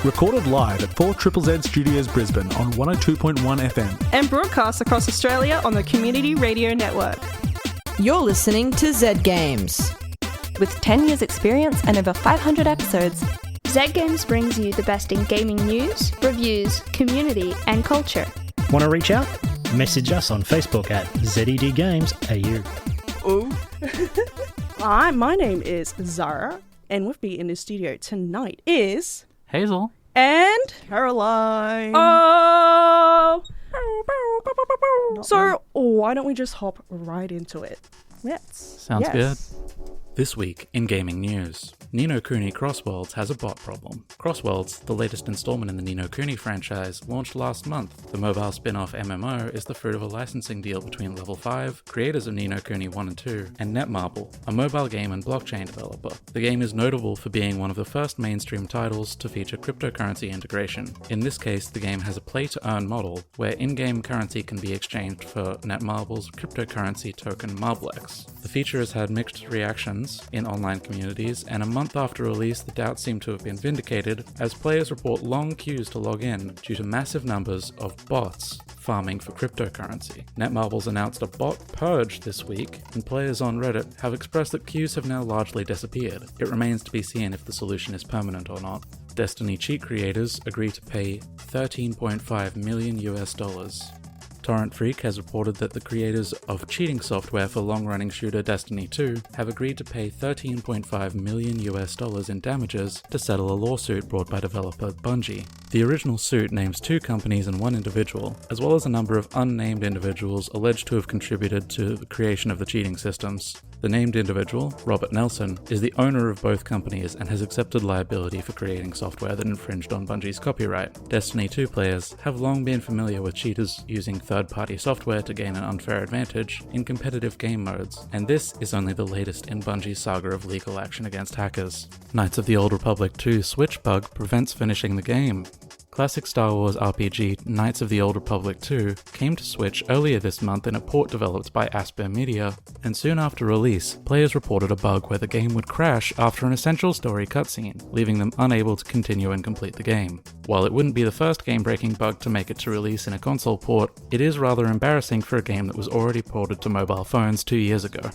Recorded live at 4 Triple Z Studios Brisbane on 102.1 FM. And broadcast across Australia on the Community Radio Network. You're listening to Zed Games. With 10 years experience and over 500 episodes, Zed Games brings you the best in gaming news, reviews, community and culture. Want to reach out? Message us on Facebook at ZED Games AU. Ooh. Hi, my name is Zahra, and with me in the studio tonight is... Hazel. And... Caroline. Oh! So, why don't we just hop right into it? Sounds good. This week in gaming news, Ni no Kuni Crossworlds has a bot problem. Crossworlds, the latest installment in the Ni no Kuni franchise, launched last month. The mobile spin-off MMO is the fruit of a licensing deal between Level 5, creators of Ni no Kuni 1 and 2, and Netmarble, a mobile game and blockchain developer. The game is notable for being one of the first mainstream titles to feature cryptocurrency integration. In this case, the game has a play-to-earn model, where in-game currency can be exchanged for Netmarble's cryptocurrency token Marblex. The feature has had mixed reactions in online communities, and a month after release the doubts seem to have been vindicated as players report long queues to log in due to massive numbers of bots farming for cryptocurrency. Netmarble's announced a bot purge this week, and players on Reddit have expressed that queues have now largely disappeared. It remains to be seen if the solution is permanent or not. Destiny cheat creators agree to pay $13.5 million US. Torrent Freak has reported that the creators of cheating software for long-running shooter Destiny 2 have agreed to pay $13.5 million US in damages to settle a lawsuit brought by developer Bungie. The original suit names 2 companies and 1 individual, as well as a number of unnamed individuals alleged to have contributed to the creation of the cheating systems. The named individual, Robert Nelson, is the owner of both companies and has accepted liability for creating software that infringed on Bungie's copyright. Destiny 2 players have long been familiar with cheaters using third-party software to gain an unfair advantage in competitive game modes, and this is only the latest in Bungie's saga of legal action against hackers. Knights of the Old Republic 2 Switch bug prevents finishing the game. Classic Star Wars RPG Knights of the Old Republic 2 came to Switch earlier this month in a port developed by Asper Media, and soon after release, players reported a bug where the game would crash after an essential story cutscene, leaving them unable to continue and complete the game. While it wouldn't be the first game-breaking bug to make it to release in a console port, it is rather embarrassing for a game that was already ported to mobile phones 2 years ago.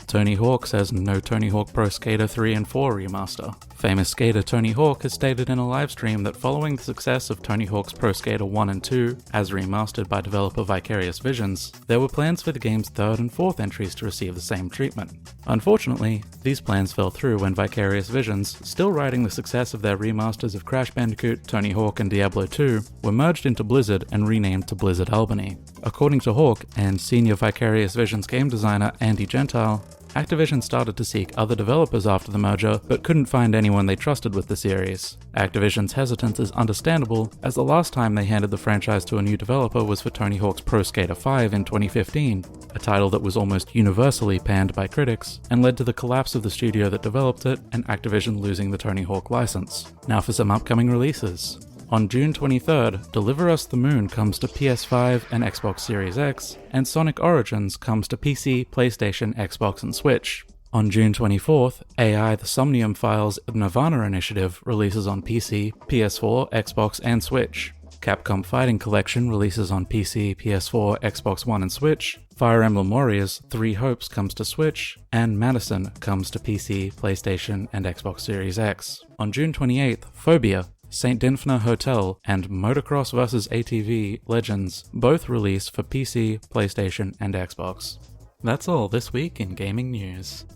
Tony Hawk says no Tony Hawk Pro Skater 3 and 4 remaster. Famous skater Tony Hawk has stated in a livestream that following the success of Tony Hawk's Pro Skater 1 and 2, as remastered by developer Vicarious Visions, there were plans for the game's 3rd and 4th entries to receive the same treatment. Unfortunately, these plans fell through when Vicarious Visions, still riding the success of their remasters of Crash Bandicoot, Tony Hawk and Diablo 2, were merged into Blizzard and renamed to Blizzard Albany. According to Hawk and senior Vicarious Visions game designer Andy Gentile, Activision started to seek other developers after the merger, but couldn't find anyone they trusted with the series. Activision's hesitance is understandable, as the last time they handed the franchise to a new developer was for Tony Hawk's Pro Skater 5 in 2015, a title that was almost universally panned by critics, and led to the collapse of the studio that developed it, and Activision losing the Tony Hawk license. Now for some upcoming releases. On June 23rd, Deliver Us the Moon comes to PS5 and Xbox Series X, and Sonic Origins comes to PC, PlayStation, Xbox, and Switch. On June 24th, AI The Somnium Files Nirvana Initiative releases on PC, PS4, Xbox, and Switch. Capcom Fighting Collection releases on PC, PS4, Xbox One, and Switch. Fire Emblem Warriors 3 Hopes comes to Switch, and Madison comes to PC, PlayStation, and Xbox Series X. On June 28th, Phobia, St. Dynphna Hotel, and Motocross vs. ATV Legends both release for PC, PlayStation, and Xbox. That's all this week in gaming news.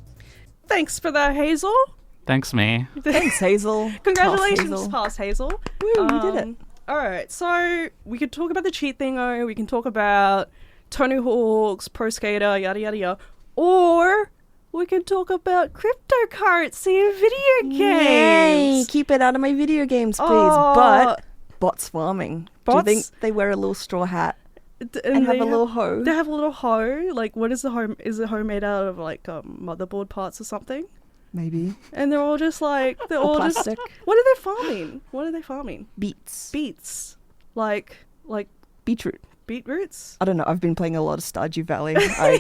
Thanks for that, Hazel. Thanks, me. Thanks, Hazel. Congratulations, past Hazel. Woo, you did it. Alright, so we could talk about the cheat thingo, we can talk about Tony Hawk's Pro Skater, yada yada yada, or we can talk about cryptocurrency and video games. Yay, keep it out of my video games, please. Oh. But bots farming. Bots? Do you think they wear a little straw hat and have a little hoe? They have a little hoe. Like, what is the hoe? Is the hoe made out of, like, motherboard parts or something? Maybe. And they're all just like, they're all plastic. just... What are they farming? Beets. Beets. Like Beetroot. Beetroots? I don't know. I've been playing a lot of Stardew Valley.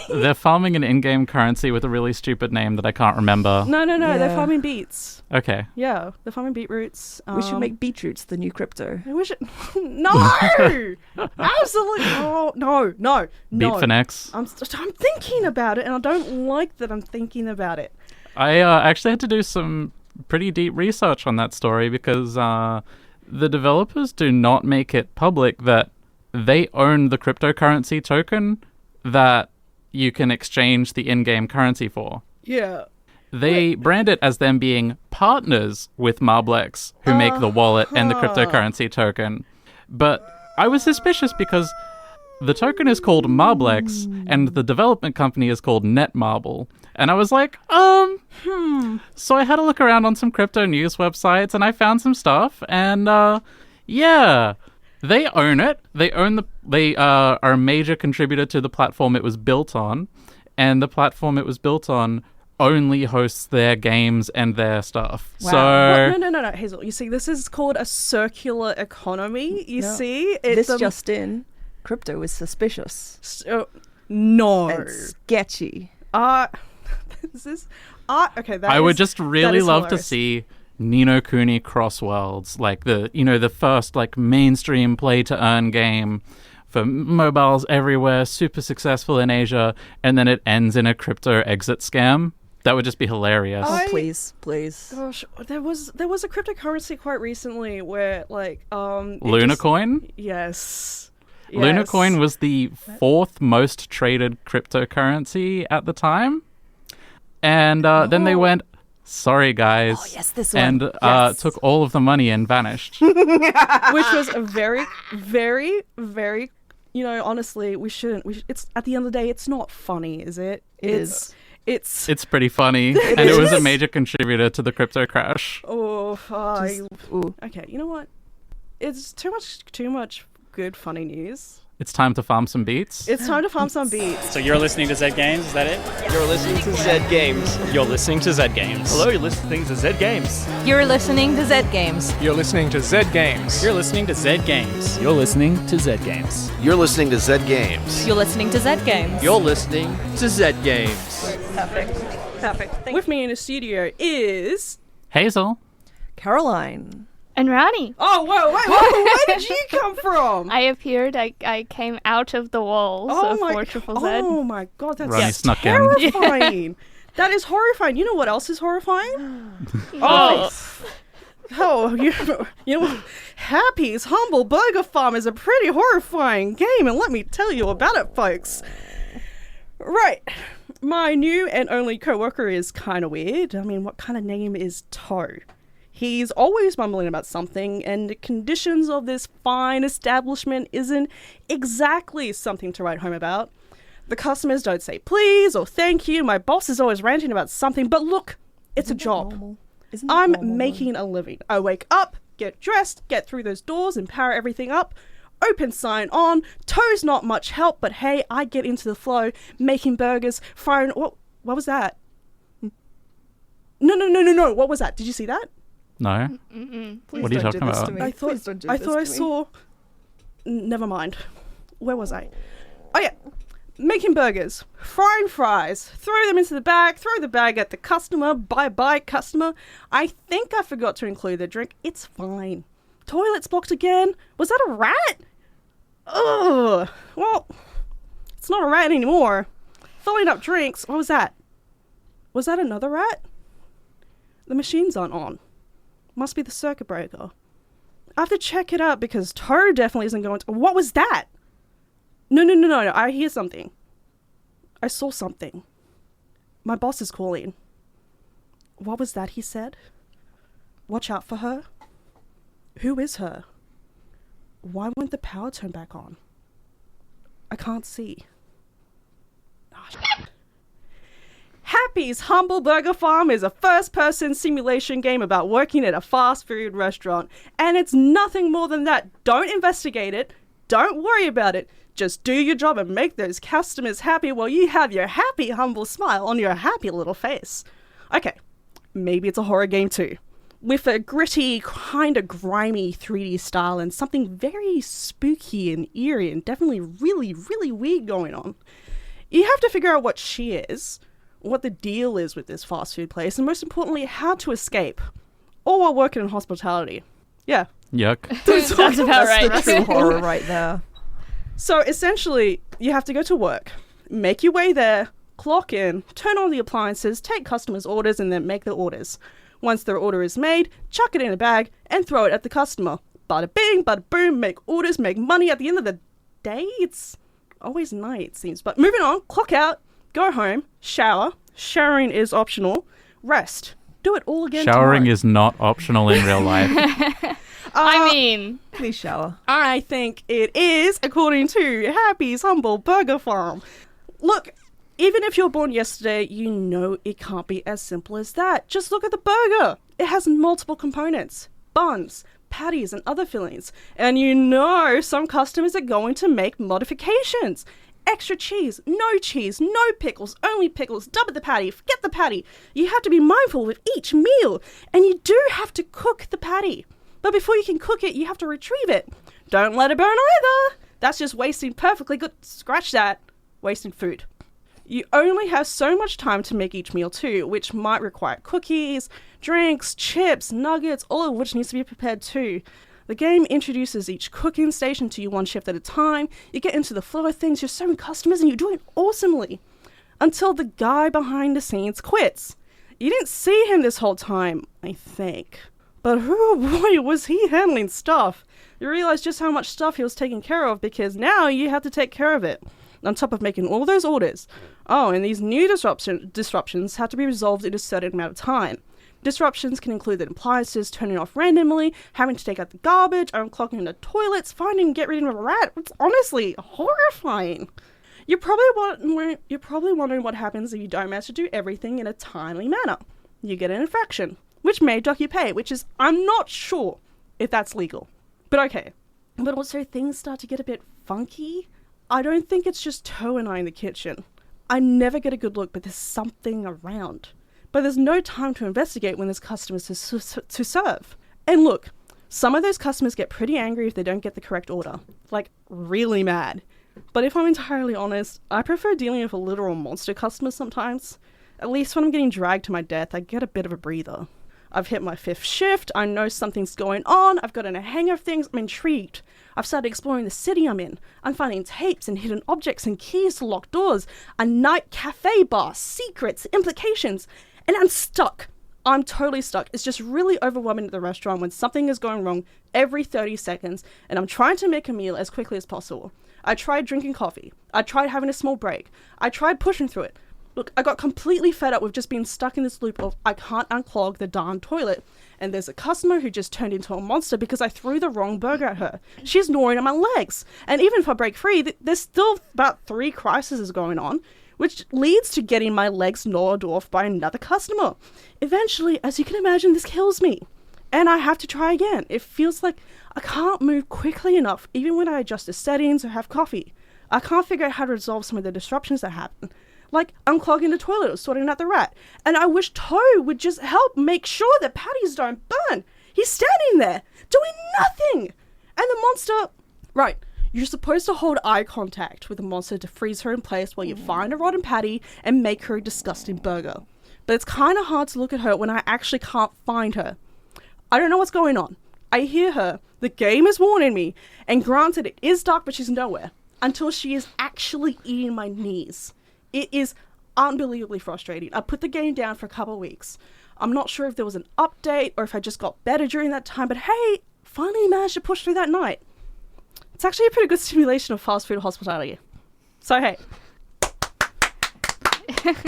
They're farming an in-game currency with a really stupid name that I can't remember. No. Yeah. They're farming beets. Okay. Yeah, they're farming beetroots. We should make beetroots the new crypto. We should. No! Absolutely. Oh, no. Beat for next. I'm thinking about it, and I don't like that I'm thinking about it. I actually had to do some pretty deep research on that story because the developers do not make it public that they own the cryptocurrency token that you can exchange the in-game currency for. Yeah. They brand it as them being partners with Marblex, who make the wallet and the cryptocurrency token. But I was suspicious because the token is called Marblex and the development company is called Netmarble. And I was like, So I had a look around on some crypto news websites and I found some stuff. And yeah, they own it. They are a major contributor to the platform it was built on. And the platform it was built on only hosts their games and their stuff. Wow. So No, Hazel. You see, this is called a circular economy. You No. see? This just in, crypto is suspicious. No. And sketchy. This is... okay, that I would just really love to hilarious. see Ni no Kuni Cross Worlds, like the first like mainstream play to earn game for mobiles everywhere, super successful in Asia, and then it ends in a crypto exit scam. That would just be hilarious. Oh, please. Gosh, there was a cryptocurrency quite recently where like Lunacoin? Yes. Lunacoin was the fourth most traded cryptocurrency at the time. And then they went, sorry guys. Oh, yes, this one. And took all of the money and vanished. Which was a very, very, very, honestly, we shouldn't. It's at the end of the day, it's not funny, is it? It is. It's pretty funny, and it was a major contributor to the crypto crash. Oh, Ooh. okay. You know what? It's too much good funny news. It's time to farm some beats. It's time to farm some beats. So you're listening to Zed Games, is that it? You're listening to Zed Games. You're listening to Zed Games. Hello, you're listening to Zed Games. You're listening to Zed Games. You're listening to Zed Games. You're listening to Zed Games. You're listening to Zed Games. You're listening to Zed Games. You're listening to Zed Games. You're listening to Zed Games. Perfect. With me in the studio is... Hazel. Caroline. And Rani. Oh, whoa, where did you come from? I appeared. I came out of the walls of 4ZZZ. Oh my god, that's Rani snuck in. terrifying. That is horrifying. You know what else is horrifying? You know, Happy's Humble Burger Farm is a pretty horrifying game, and let me tell you about it, folks. Right. My new and only co-worker is kind of weird. I mean, what kind of name is Toe? He's always mumbling about something, and the conditions of this fine establishment isn't exactly something to write home about. The customers don't say please or thank you. My boss is always ranting about something, but look, it's a job. I'm making a living. I wake up, get dressed, get through those doors and power everything up. Open sign on. Toe's not much help, but hey, I get into the flow, making burgers, frying... What was that? No. What was that? Did you see that? No. What are you talking about? I thought I saw... Never mind. Where was I? Oh yeah. Making burgers. Frying fries. Throw them into the bag. Throw the bag at the customer. Bye-bye, customer. I think I forgot to include the drink. It's fine. Toilet's blocked again. Was that a rat? Ugh. Well, it's not a rat anymore. Filling up drinks. What was that? Was that another rat? The machines aren't on. Must be the circuit breaker. I have to check it out because Toe definitely isn't going to... What was that? No. I hear something. I saw something. My boss is calling. What was that he said? Watch out for her. Who is her? Why won't the power turn back on? I can't see. Oh, shit. Happy's Humble Burger Farm is a first-person simulation game about working at a fast food restaurant. And it's nothing more than that. Don't investigate it. Don't worry about it. Just do your job and make those customers happy while you have your happy, humble smile on your happy little face. Okay, maybe it's a horror game too. with a gritty, kind of grimy 3D style and something very spooky and eerie and definitely really, really weird going on. You have to figure out what she is, what the deal is with this fast food place, and most importantly, how to escape, all while working in hospitality. Yeah. Yuck. That's about right. That's the true horror right there. So essentially, you have to go to work, make your way there, clock in, turn on the appliances, take customers' orders, and then make the orders. Once their order is made, chuck it in a bag and throw it at the customer. Bada bing, bada boom, make orders, make money. At the end of the day, it's always night, it seems. But moving on, clock out, go home, shower. Showering is optional. Rest. Do it all again Showering tomorrow. is not optional in real life. I mean, Please shower. I think it is, according to Happy's Humble Burger Farm. Look, even if you're born yesterday, you know it can't be as simple as that. Just look at the burger. It has multiple components. Buns, patties, and other fillings. And you know some customers are going to make modifications. Extra cheese, no pickles, only pickles, double the patty, forget the patty. You have to be mindful with each meal. And you do have to cook the patty. But before you can cook it, you have to retrieve it. Don't let it burn either. That's just wasting perfectly good. Scratch that. Wasting food. You only have so much time to make each meal too, which might require cookies, drinks, chips, nuggets, all of which needs to be prepared too. The game introduces each cooking station to you one shift at a time. You get into the flow of things, you're serving customers, and you're doing awesomely. Until the guy behind the scenes quits. You didn't see him this whole time, I think. But oh boy, was he handling stuff. You realize just how much stuff he was taking care of because now you have to take care of it. On top of making all those orders. Oh, and these new disruptions have to be resolved in a certain amount of time. Disruptions can include the appliances turning off randomly, having to take out the garbage, unclogging the toilets, finding and get rid of a rat. It's honestly horrifying. You're probably wondering what happens if you don't manage to do everything in a timely manner. You get an infraction, which may dock your pay, which is, I'm not sure if that's legal. But okay. But also things start to get a bit funky. I don't think it's just Toe and I in the kitchen. I never get a good look, but there's something around. But there's no time to investigate when there's customers to serve. And look, some of those customers get pretty angry if they don't get the correct order. Like, really mad. But if I'm entirely honest, I prefer dealing with a literal monster customer sometimes. At least when I'm getting dragged to my death, I get a bit of a breather. I've hit my 5th shift, I know something's going on, I've gotten a hang of things, I'm intrigued. I've started exploring the city I'm in. I'm finding tapes and hidden objects and keys to locked doors, a night cafe bar, secrets, implications, and I'm stuck. I'm totally stuck. It's just really overwhelming at the restaurant when something is going wrong every 30 seconds, and I'm trying to make a meal as quickly as possible. I tried drinking coffee. I tried having a small break. I tried pushing through it. Look, I got completely fed up with just being stuck in this loop of I can't unclog the darn toilet. And there's a customer who just turned into a monster because I threw the wrong burger at her. She's gnawing at my legs. And even if I break free, there's still about 3 crises going on, which leads to getting my legs gnawed off by another customer. Eventually, as you can imagine, this kills me. And I have to try again. It feels like I can't move quickly enough, even when I adjust the settings or have coffee. I can't figure out how to resolve some of the disruptions that happen. Like unclogging the toilet or sorting out the rat. And I wish Toe would just help make sure that patties don't burn. He's standing there, doing nothing. And the monster... Right, you're supposed to hold eye contact with the monster to freeze her in place while you find a rotten patty and make her a disgusting burger. But it's kind of hard to look at her when I actually can't find her. I don't know what's going on. I hear her. The game is warning me. And granted, it is dark, but she's nowhere. Until she is actually eating my knees. It is unbelievably frustrating. I put the game down for a couple of weeks. I'm not sure if there was an update or if I just got better during that time, but hey, finally managed to push through that night. It's actually a pretty good simulation of fast food hospitality. So hey.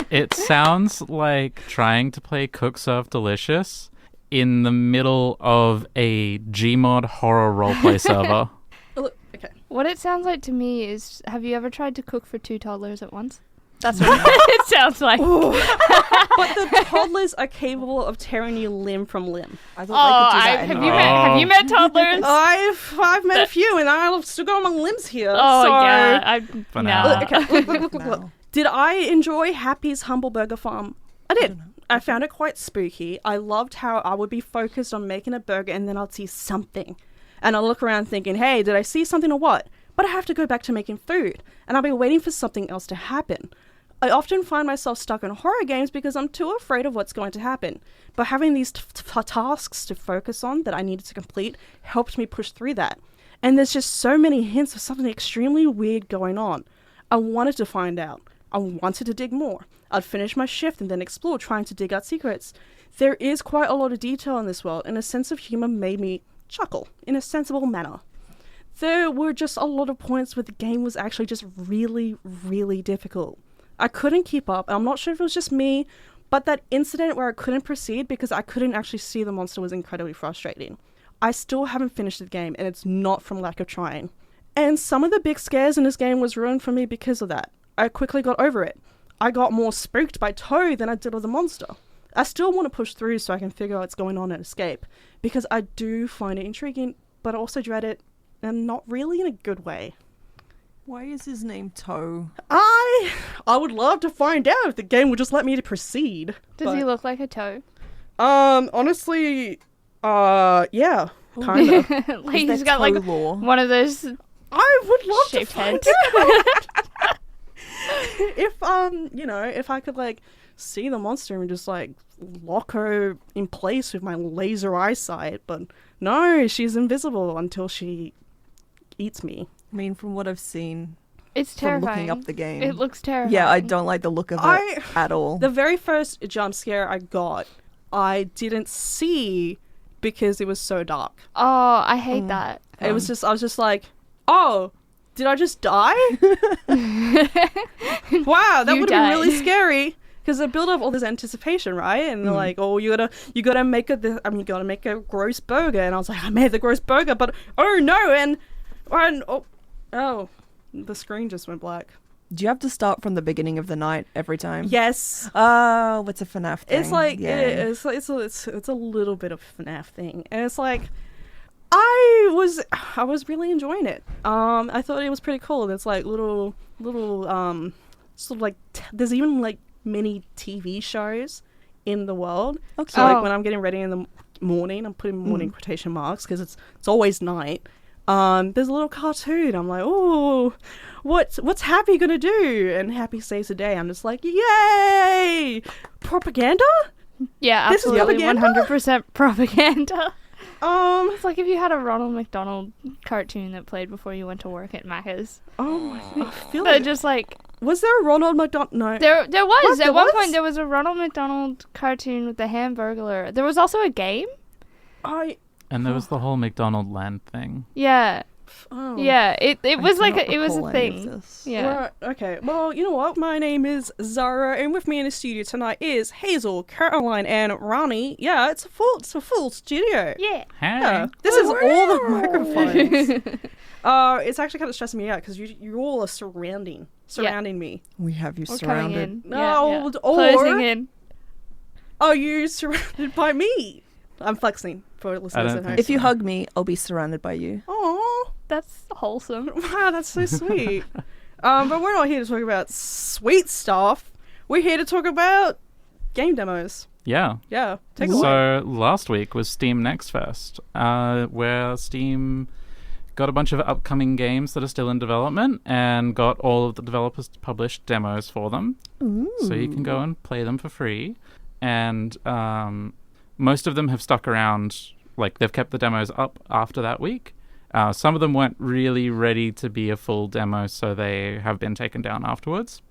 It sounds like trying to play Cook Serve Delicious in the middle of a Gmod horror roleplay server. Look, okay. What it sounds like to me is, have you ever tried to cook for 2 toddlers at once? That's what it sounds like. But the toddlers are capable of tearing you limb from limb. I thought they could do that. Have you met toddlers? I've met a few, and I've still got my limbs here. Oh, so yeah. Look, Did I enjoy Happy's Humble Burger Farm? I did. I found it quite spooky. I loved how I would be focused on making a burger and then I'd see something. And I'll look around thinking, hey, did I see something or what? But I have to go back to making food. And I'll be waiting for something else to happen. I often find myself stuck in horror games because I'm too afraid of what's going to happen. But having these tasks to focus on that I needed to complete helped me push through that. And there's just so many hints of something extremely weird going on. I wanted to find out. I wanted to dig more. I'd finish my shift and then explore, trying to dig out secrets. There is quite a lot of detail in this world, and a sense of humor made me chuckle in a sensible manner. There were just a lot of points where the game was actually just really, really difficult. I couldn't keep up, and I'm not sure if it was just me, but that incident where I couldn't proceed because I couldn't actually see the monster was incredibly frustrating. I still haven't finished the game, and it's not from lack of trying. And some of the big scares in this game was ruined for me because of that. I quickly got over it. I got more spooked by Toe than I did of the monster. I still want to push through so I can figure out what's going on and escape, because I do find it intriguing, but I also dread it, and not really in a good way. Why is his name Toe? I would love to find out if the game would just let me to proceed. Does he look like a toe? Honestly, yeah, kinda. Like he's got like one of those. I would love shaped to find heads. out. If I could like see the monster and just like lock her in place with my laser eyesight, but no, she's invisible until she eats me. I mean, from what I've seen, it's from terrifying. looking up the game, it looks terrifying. Yeah, I don't like the look of it at all. The very first jump scare I got, I didn't see because it was so dark. Oh, I hate that. I was just like, oh, did I just die? Wow, that would have been really scary. Because they build up all this anticipation, right? And they're like, "Oh, you gotta make you gotta make a gross burger." And I was like, "I made the gross burger, but oh no!" And the screen just went black. Do you have to start from the beginning of the night every time? Yes. Oh, it's a FNAF thing. It's like it's a little bit of a FNAF thing, and it's like I was really enjoying it. I thought it was pretty cool. There's like little sort of like there's even like mini TV shows in the world. Okay. So like when I'm getting ready in the morning, I'm putting morning quotation marks because it's always night. There's a little cartoon. I'm like, oh, what's Happy gonna do? And Happy saves the day. I'm just like, yay! Propaganda? Yeah, this absolutely, is propaganda? 100% propaganda. It's like if you had a Ronald McDonald cartoon that played before you went to work at Macca's. Oh my god! I feel like just like. Was there a Ronald McDonald? No. There was. At one point, there was a Ronald McDonald cartoon with the Hamburglar. There was also a game. And there was the whole McDonald Land thing. Yeah. Oh. Yeah, it was like it was a thing. Yeah. Right, okay. Well, you know what? My name is Zahra, and with me in the studio tonight is Hazel, Caroline, and Rani. Yeah, it's a full studio. Yeah. Hey. Yeah. This is all the microphones. It's actually kind of stressing me out because you all are surrounding me. We have you We're surrounded. coming in. No, or closing in. Are you surrounded by me? I'm flexing for listeners at home. If you hug me, I'll be surrounded by you. Oh, that's wholesome. Wow, that's so sweet. But we're not here to talk about sweet stuff. We're here to talk about game demos. Yeah. Yeah. Take it away. So last week was Steam Next Fest, where Steam got a bunch of upcoming games that are still in development and got all of the developers to publish demos for them. Ooh. So you can go and play them for free. And most of them have stuck around, like they've kept the demos up after that week. Some of them weren't really ready to be a full demo, so they have been taken down afterwards.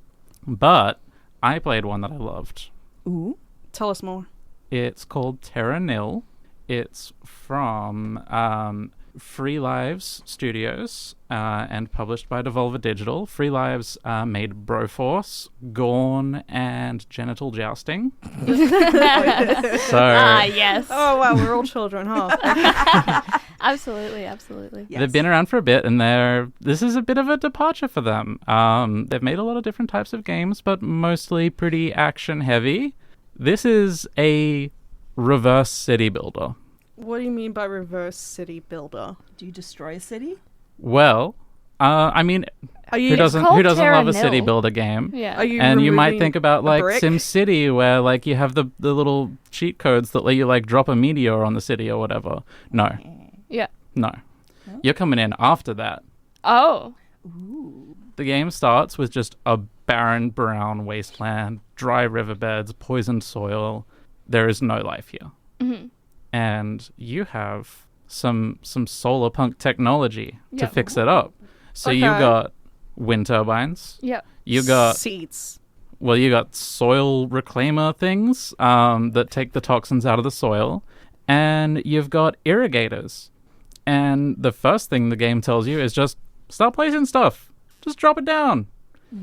But I played one that I loved. Ooh. Tell us more. It's called Terra Nil. It's from Free Lives Studios and published by Devolver Digital. Free Lives made Broforce, Gorn, and Genital Jousting. Yes. Oh wow, we're all children, huh? Absolutely. Yes. They've been around for a bit, and this is a bit of a departure for them. They've made a lot of different types of games, but mostly pretty action heavy. This is a reverse city builder. What do you mean by reverse city builder? Do you destroy a city? Well, I mean, who doesn't Terra love a city Nil. builder game? Yeah. Are you And you might removing think about a like brick? SimCity, where like you have the little cheat codes that let you like drop a meteor on the city or whatever. No, Yeah. no, you're coming in after that. Oh. The game starts with just a barren brown wasteland, dry riverbeds, poisoned soil. There is no life here. Mm-hmm. And you have some solar punk technology to Yep. fix it up. So you Okay. got wind turbines. Yep. You got seats. you got soil reclaimer things that take the toxins out of the soil, and you've got irrigators. And the first thing the game tells you is just start placing stuff. Just drop it down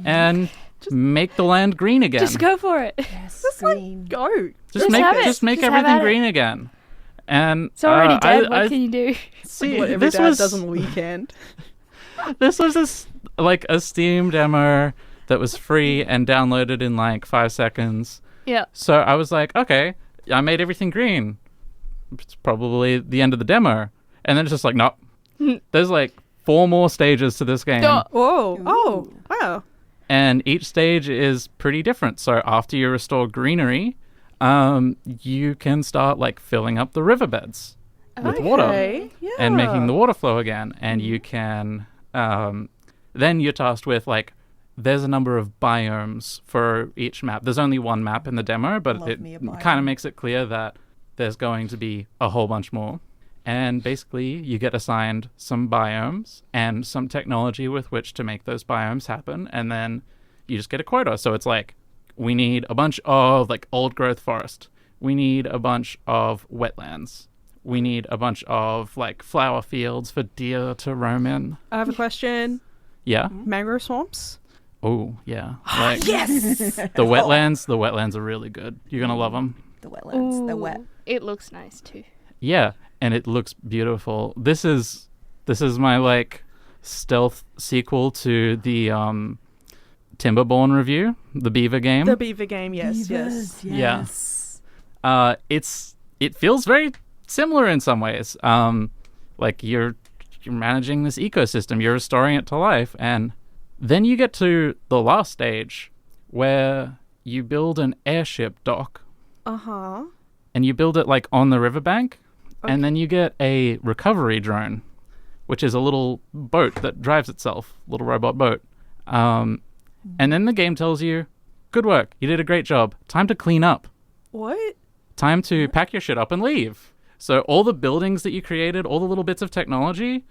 and make the land green again. Just go for it. Yes, Just green. like go. Just have it. Just make Just have everything at it. green again. And It's already dead. I What can you do? see. What every This dad was does on the weekend. this was a Steam demo that was free and downloaded in like 5 seconds. Yeah. So I was like, okay, I made everything green. It's probably the end of the demo. And then it's just like, nope. There's like 4 more stages to this game. Oh. Whoa. Oh. Wow. And each stage is pretty different. So after you restore greenery, you can start like filling up the riverbeds with water Okay. Yeah. and making the water flow again. And you can, then you're tasked with like, there's a number of biomes for each map. There's only one map in the demo, but Love it me a biome. kind of makes it clear that there's going to be a whole bunch more. And basically, you get assigned some biomes and some technology with which to make those biomes happen. And then you just get a quota. So it's like, we need a bunch of like old growth forest. We need a bunch of wetlands. We need a bunch of like flower fields for deer to roam in. I have a question. Yeah. Mangrove swamps. Oh, yeah. Like, Yes. the wetlands are really good. You're going to love them. The wetlands. They're Ooh, wet. It looks nice too. Yeah, and it looks beautiful. This is my like stealth sequel to the Timberborn review, the beaver game. The beaver game. Yes. Yes. Yeah. It feels very similar in some ways. Like you're managing this ecosystem, you're restoring it to life, and then you get to the last stage where you build an airship dock. Uh-huh. And you build it like on the riverbank, and then you get a recovery drone, which is a little boat that drives itself, little robot boat. And then the game tells you, good work, you did a great job. Time to clean up. What? Time to pack your shit up and leave. So all the buildings that you created, all the little bits of technology,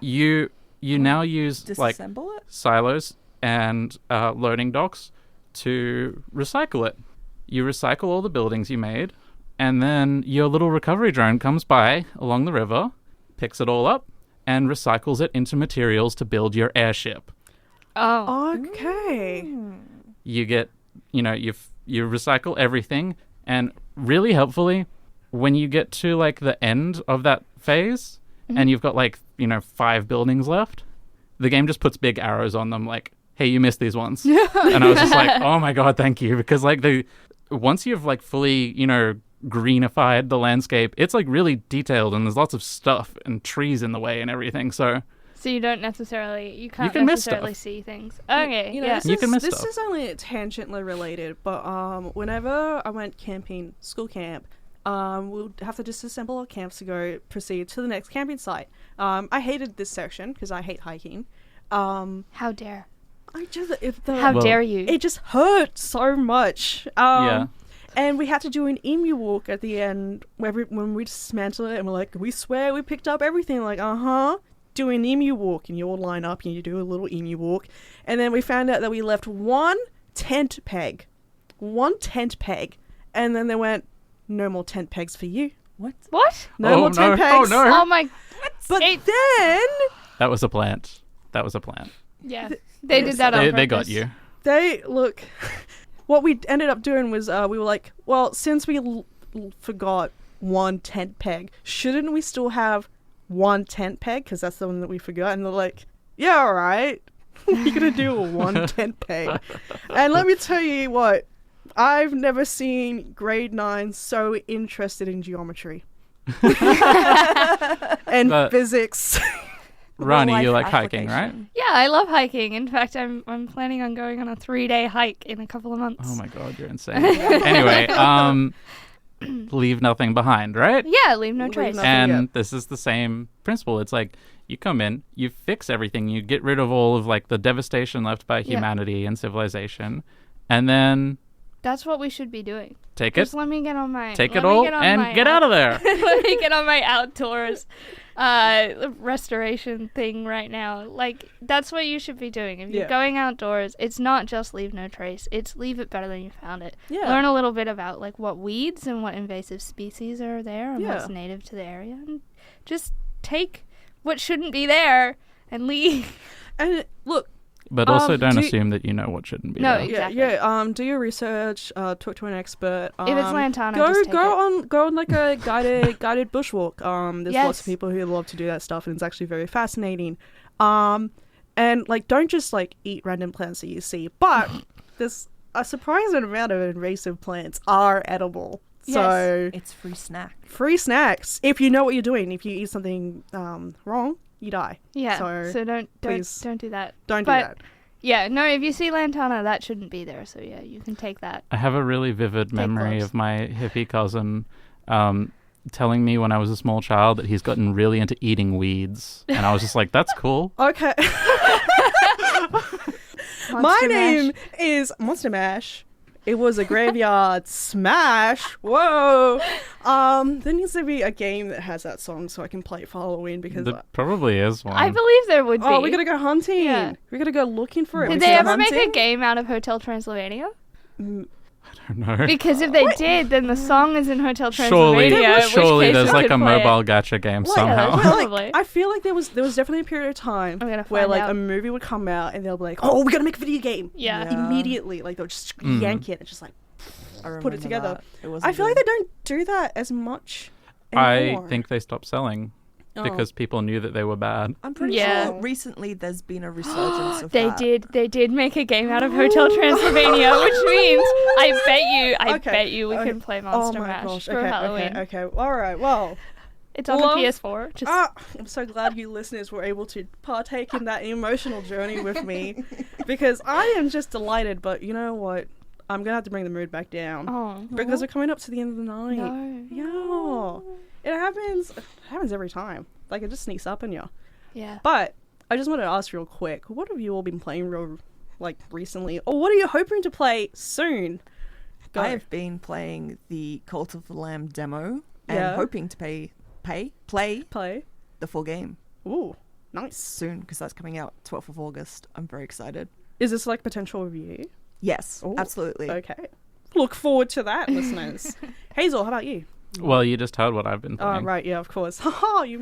you now use like Disassemble it? silos and loading docks to recycle it. You recycle all the buildings you made, and then your little recovery drone comes by along the river, picks it all up, and recycles it into materials to build your airship. Oh. Okay. You get, you recycle everything, and really helpfully, when you get to like the end of that phase, and you've got like 5 buildings left, the game just puts big arrows on them, like, hey, you missed these ones. And I was just like, oh my god, thank you, because like once you've like fully greenified the landscape, it's like really detailed, and there's lots of stuff and trees in the way and everything. So you don't necessarily, you can't can miss necessarily stuff. see things. Okay, Yeah. You can miss This stuff. is only tangentially related, but whenever I went camping, school camp, we'll have to disassemble our camps to go proceed to the next camping site. I hated this section because I hate hiking. How dare? How dare you? It just hurt so much. Yeah. And we had to do an emu walk at the end when we dismantle it, and we're like, we swear we picked up everything. Like, do an emu walk, and you all line up and you do a little emu walk. And then we found out that we left one tent peg. And then they went, no more tent pegs for you. What? No more tent pegs. Oh no. Oh my. But then That was a plant. Yeah. They did that on purpose. They got you. What we ended up doing was we were like, well, since we forgot one tent peg, shouldn't we still have one tent peg? Because that's the one that we forgot. And they're like, yeah, all right. We're going to do a one tent peg. And let me tell you what, I've never seen grade 9 so interested in geometry. And physics. Rani, you like hiking, right? Yeah, I love hiking. In fact, I'm planning on going on a 3-day hike in a couple of months. Oh my god, you're insane. Anyway, leave nothing behind, right? Yeah, leave no trace. And this is the same principle. It's like you come in, you fix everything, you get rid of all of like the devastation left by humanity and civilization, and then that's what we should be doing. Take it. Just let me get on my. Take it all and get out of there. Let me get on my outdoors restoration thing right now. Like, that's what you should be doing. If you're going outdoors, it's not just leave no trace. It's leave it better than you found it. Yeah. Learn a little bit about like what weeds and what invasive species are there and what's native to the area. And just take what shouldn't be there and leave. And look. But also don't assume that you know what shouldn't be there. No, exactly. Yeah. Do your research. Talk to an expert. If it's Lantana, go on like a guided bushwalk. There's lots of people who love to do that stuff, and it's actually very fascinating. And like, don't just like eat random plants that you see, but there's a surprising amount of invasive plants are edible. So it's free snack. Free snacks. If you know what you're doing. If you eat something wrong, you die. Yeah. So don't do that. Don't do that. Yeah, no, if you see Lantana, that shouldn't be there. So yeah, you can take that. I have a really vivid memory of my hippie cousin telling me when I was a small child that he's gotten really into eating weeds. And I was just like, that's cool. Okay. My name is Monster Mash. It was a graveyard smash. Whoa. There needs to be a game that has that song so I can play it for Halloween because there probably is one. I believe there would be. Oh, we gotta go hunting. Yeah. We gotta go looking for it. Did they ever make a game out of Hotel Transylvania? I don't know. Because if they did, then the song is in Hotel Transylvania. Surely there's like a mobile gacha game somehow. Probably. I feel like there was definitely a period of time where like a movie would come out and they'll be like, oh, we gotta make a video game. Yeah. Immediately, like they'll just yank it and just like put it together. I feel like they don't do that as much anymore. I think they stopped selling. Because people knew that they were bad. I'm pretty sure recently there's been a resurgence of that. They did make a game out of Hotel Transylvania, which means I bet you we can play Monster Mash for Halloween. Okay. All right. Well, it's on the PS4. I'm so glad you listeners were able to partake in that emotional journey with me, because I am just delighted. But you know what? I'm gonna have to bring the mood back down because we're coming up to the end of the night. It happens every time. Like, it just sneaks up on you. Yeah. But I just wanted to ask real quick, what have you all been playing recently? Or what are you hoping to play soon? I have been playing the Cult of the Lamb demo and hoping to play the full game. Ooh, nice. Soon, because that's coming out 12th of August. I'm very excited. Is this like potential review? Yes, absolutely. Okay. Look forward to that, listeners. Hazel, how about you? Well, you just heard what I've been playing. Oh, right, yeah, of course. Right,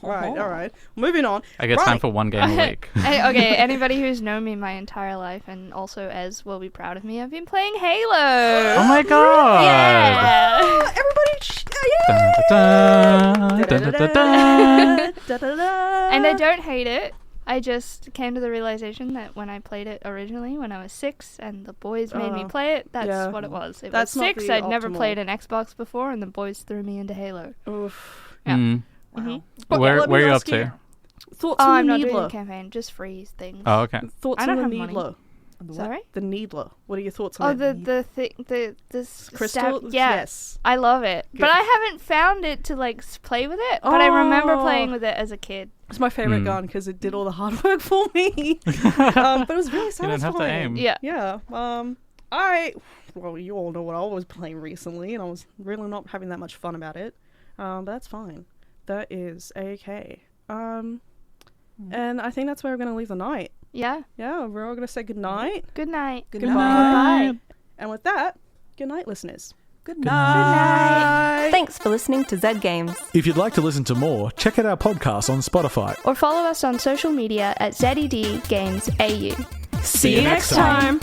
all right. Moving on. I guess time for one game a week. Okay, anybody who's known me my entire life and also as will be proud of me, I've been playing Halo. Oh my god! Yeah! And I don't hate it. I just came to the realization that when I played it originally, when I was 6, and the boys made me play it, that's what it was. It was 6, I'd never played an Xbox before, and the boys threw me into Halo. Oof. Yeah. Wow. Where are you up to? Thoughts on I'm the not Needler? doing a campaign, just freeze things. Oh, okay. Thoughts on the Needler? Sorry? The Needler. What are your thoughts on it? The crystal? Yes. I love it. Good. But I haven't found it to like play with it, but I remember playing with it as a kid. It's my favorite gun because it did all the hard work for me. But it was really satisfying. You don't have to aim. Yeah. Well, you all know what I was playing recently, and I was really not having that much fun about it. But that's fine. That is okay. And I think that's where we're going to leave the night. Yeah. Yeah, we're all going to say good night. Good night. Goodbye. And with that, good night, listeners. Good night. Thanks for listening to Zed Games. If you'd like to listen to more, check out our podcast on Spotify. Or follow us on social media at Zed Games AU. See you next time.